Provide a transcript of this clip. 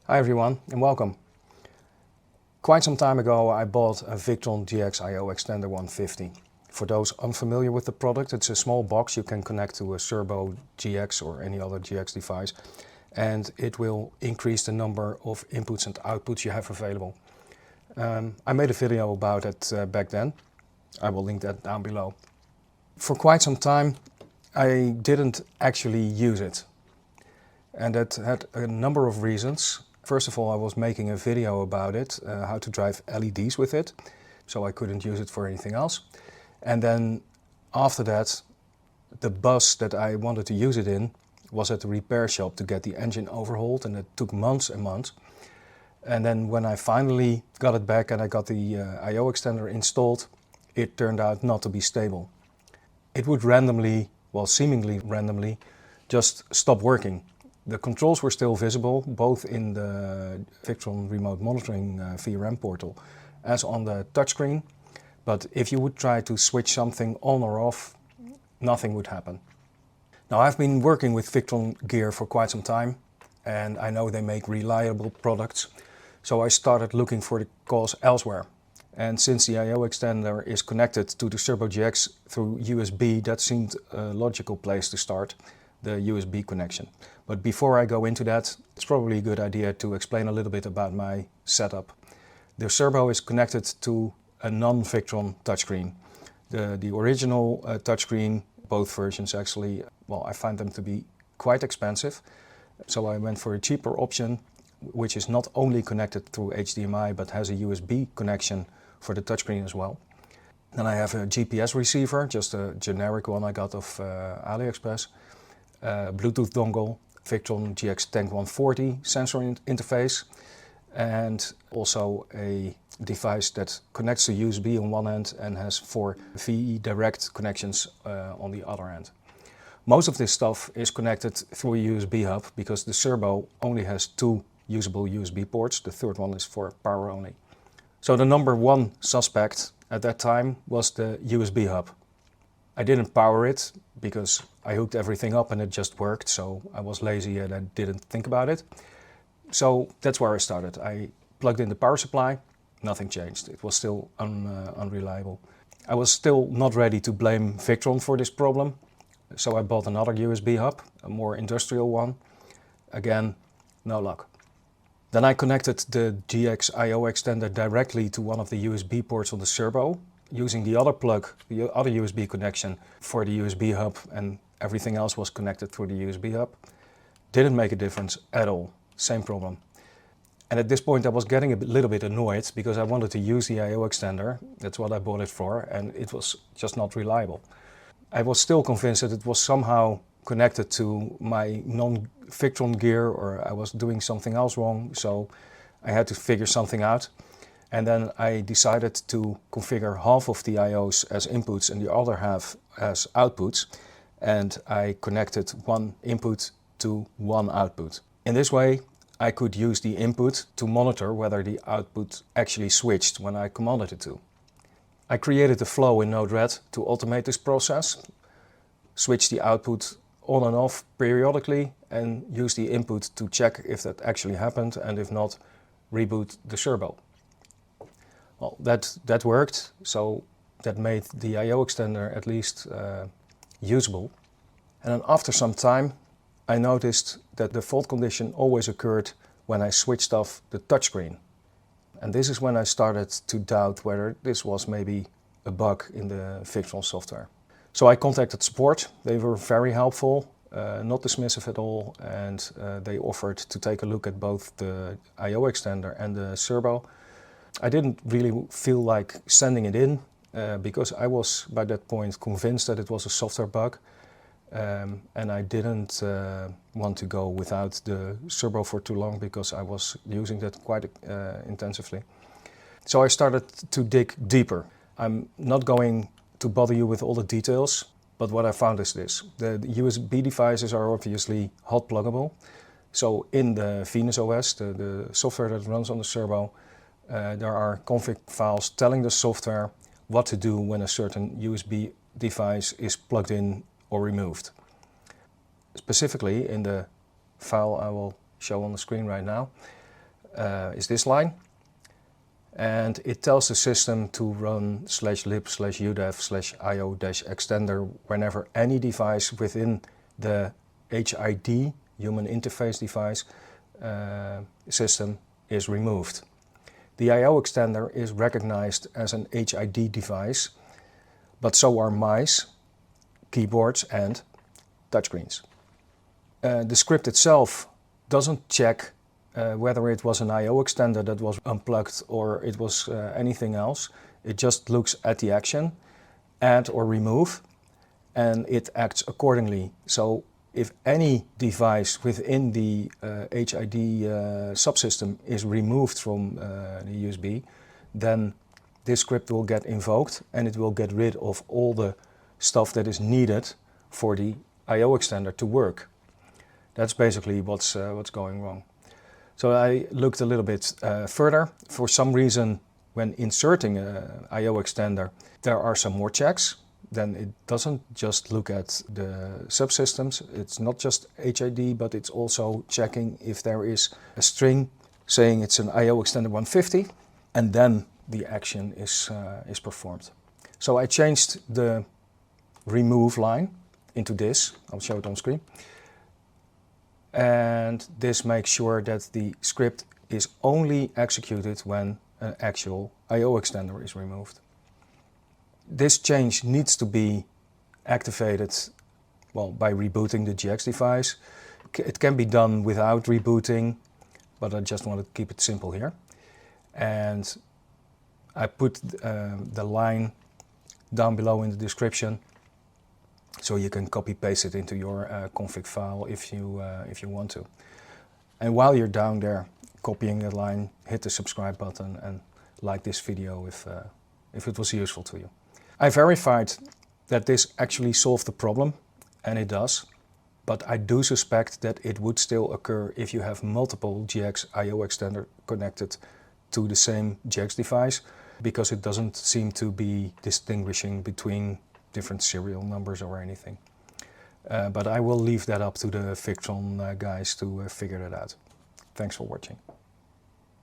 Hi everyone and welcome. Quite some time ago I bought a Victron GX IO Extender 150. For those unfamiliar with the product, it's a small box you can connect to a Cerbo GX or any other GX device, and it will increase the number of inputs and outputs you have available. I made a video about it back then. I will link that down below. For quite some time I didn't actually use it, and that had a number of reasons. First of all, I was making a video about it, how to drive LEDs with it, so I couldn't use it for anything else. And then after that, the bus that I wanted to use it in was at the repair shop to get the engine overhauled, and it took months and months. And then when I finally got it back and I got the IO extender installed, it turned out not to be stable. It would randomly, well seemingly randomly, just stop working. The controls were still visible, both in the Victron remote monitoring VRM portal as on the touchscreen, but if you would try to switch something on or off, nothing would happen. Now, I've been working with Victron gear for quite some time, and I know they make reliable products, so I started looking for the cause elsewhere. And since the IO extender is connected to the Cerbo GX through USB, that seemed a logical place to start, the USB connection. But before I go into that, it's probably a good idea to explain a little bit about my setup. The Cerbo is connected to a non-Victron touchscreen. The original touchscreen, both versions actually, well, I find them to be quite expensive. So I went for a cheaper option, which is not only connected through HDMI, but has a USB connection for the touchscreen as well. Then I have a GPS receiver, just a generic one I got off AliExpress. Bluetooth dongle, Victron GX Tank 140 sensor interface, and also a device that connects to USB on one end and has 4 VE direct connections on the other end. Most of this stuff is connected through a USB hub because the Cerbo only has 2 usable USB ports. The third one is for power only. So the number one suspect at that time was the USB hub. I didn't power it because I hooked everything up and it just worked, so I was lazy and I didn't think about it. So that's where I started. I plugged in the power supply, nothing changed. It was still unreliable. I was still not ready to blame Victron for this problem, so I bought another USB hub, a more industrial one. Again, no luck. Then I connected the GX IO extender directly to one of the USB ports on the Cerbo, using the other plug, the other USB connection for the USB hub, and everything else was connected through the USB hub. Didn't make a difference at all, same problem. And at this point I was getting a little bit annoyed because I wanted to use the IO extender, that's what I bought it for, and it was just not reliable. I was still convinced that it was somehow connected to my non-Victron gear, or I was doing something else wrong, so I had to figure something out. And then I decided to configure half of the IOs as inputs and the other half as outputs. And I connected one input to one output. In this way, I could use the input to monitor whether the output actually switched when I commanded it to. I created a flow in Node-RED to automate this process, switch the output on and off periodically, and use the input to check if that actually happened, and if not, reboot the Cerbo. Well, that worked, so that made the IO extender at least usable. And then after some time I noticed that the fault condition always occurred when I switched off the touchscreen. And this is when I started to doubt whether this was maybe a bug in the Victron software. So I contacted support. They were very helpful, not dismissive at all, and they offered to take a look at both the IO extender and the Cerbo. I didn't really feel like sending it in because I was by that point convinced that it was a software bug, and I didn't want to go without the Cerbo for too long because I was using that quite intensively. So I started to dig deeper. I'm not going to bother you with all the details, but what I found is this. The USB devices are obviously hot pluggable. So in the VenusOS, the software that runs on the Cerbo, there are config files telling the software what to do when a certain USB device is plugged in or removed. Specifically in the file I will show on the screen right now, is this line. And it tells the system to run /lib/udev/io-extender whenever any device within the HID, human interface device, system is removed. The I/O extender is recognized as an HID device, but so are mice, keyboards and touchscreens. The script itself doesn't check whether it was an I/O extender that was unplugged or it was anything else. It just looks at the action, add or remove, and it acts accordingly. So if any device within the HID subsystem is removed from the USB, then this script will get invoked and it will get rid of all the stuff that is needed for the I/O extender to work. That's basically what's going wrong. So I looked a little bit further. For some reason, when inserting an I/O extender, there are some more checks. Then it doesn't just look at the subsystems. It's not just HID, but it's also checking if there is a string saying it's an I/O extender 150, and then the action is performed. So I changed the remove line into this. I'll show it on screen. And this makes sure that the script is only executed when an actual I/O extender is removed. This change needs to be activated, well, by rebooting the GX device. It can be done without rebooting, but I just wanted to keep it simple here. And I put the line down below in the description, so you can copy paste it into your config file if you want to. And while you're down there copying the line, hit the subscribe button and like this video if it was useful to you. I verified that this actually solved the problem, and it does, but I do suspect that it would still occur if you have multiple GX I/O extender connected to the same GX device, because it doesn't seem to be distinguishing between different serial numbers or anything. But I will leave that up to the Victron guys to figure that out. Thanks for watching.